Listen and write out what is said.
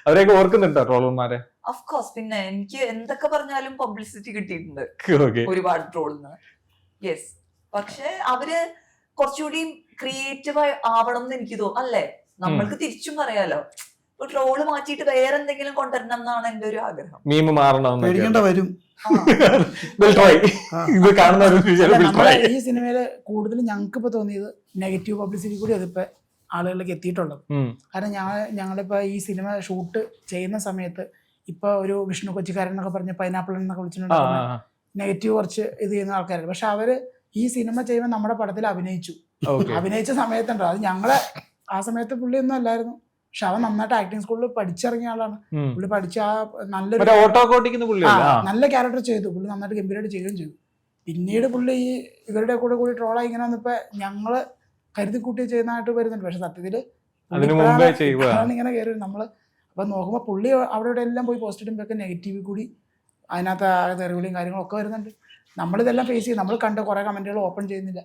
അവരെയൊക്കെ ഓർക്കുന്നുണ്ടോ ട്രോളർമാരെ? Of course. പിന്നെ എനിക്ക് എന്തൊക്കെ പറഞ്ഞാലും പബ്ലിസിറ്റി കിട്ടിയിട്ടുണ്ട് ഓക്കെ. ഒരുപാട് ട്രോളിന്ന്. യെസ്. പക്ഷെ അവര് കുറച്ചുകൂടി ക്രിയേറ്റീവ് ആവണം എന്ന് എനിക്ക് തോന്നുന്നു. അല്ലേ? നമ്മൾക്ക് തിരിച്ചും പറയാലോ, ഇപ്പൊ ട്രോള് മാറ്റിയിട്ട് വേറെ എന്തെങ്കിലും കൊണ്ടുവരണം എന്നാണ് എന്റെ ഒരു ആഗ്രഹം. മീം മാറണം. പേടിക്കേണ്ട വരും. ഇത് നമ്മളെ ഈ സിനിമയില് കൂടുതൽ ഞങ്ങൾക്ക് ഇപ്പൊ തോന്നിയത് നെഗറ്റീവ് പബ്ലിസിറ്റി കൂടി അതിപ്പോ ആളുകളിലേക്ക് എത്തിയിട്ടുള്ളത്. കാരണം ഞങ്ങളിപ്പോ ഈ സിനിമ ഷൂട്ട് ചെയ്യുന്ന സമയത്ത് ഇപ്പൊ ഒരു വിഷ്ണു കൊച്ചിക്കാരൻ എന്നൊക്കെ പറഞ്ഞ് പൈനാപ്പിൾ എന്നൊക്കെ വിളിച്ചിട്ടുണ്ടാകുന്ന നെഗറ്റീവ് കുറച്ച് ഇത് ചെയ്യുന്ന ആൾക്കാരുണ്ട്. പക്ഷെ അവര് ഈ സിനിമ ചെയ്യുമ്പോൾ നമ്മുടെ പടത്തിൽ അഭിനയിച്ച സമയത്തുണ്ടോ, അത് ഞങ്ങളെ ആ സമയത്ത് പുള്ളിയൊന്നും അല്ലായിരുന്നു. പക്ഷെ അവൻ നന്നായിട്ട് ആക്ടിങ് സ്കൂളിൽ പഠിച്ചിറങ്ങിയ ആളാണ്. പുള്ളി പഠിച്ച ആ നല്ല ക്യാരക്ടർ ചെയ്തു. പുള്ളി നന്നായിട്ട് ഗംഭീരമായിട്ട് ചെയ്യുകയും ചെയ്തു. പിന്നീട് പുള്ളി ഈ ഇവരുടെ കൂടി ട്രോളായി ഇങ്ങനെ വന്നപ്പോ ഞങ്ങള് കരുതി കൂട്ടി ചെയ്യുന്നതായിട്ട് വരുന്നുണ്ട്. പക്ഷെ സത്യത്തില് ഇങ്ങനെ കയറി നമ്മള് അപ്പൊ നോക്കുമ്പോ പുള്ളി അവിടെ ഇവിടെ എല്ലാം പോയി പോസ്റ്റ് ഇടുമ്പോഴൊക്കെ നെഗറ്റീവ് കൂടി അതിനകത്ത് തെറിവിളിയും കാര്യങ്ങളും ഒക്കെ വരുന്നുണ്ട്. നമ്മളിതെല്ലാം ഫേസ് ചെയ്യും. നമ്മൾ കണ്ട കുറെ കമന്റുകൾ ഓപ്പൺ ചെയ്യുന്നില്ല.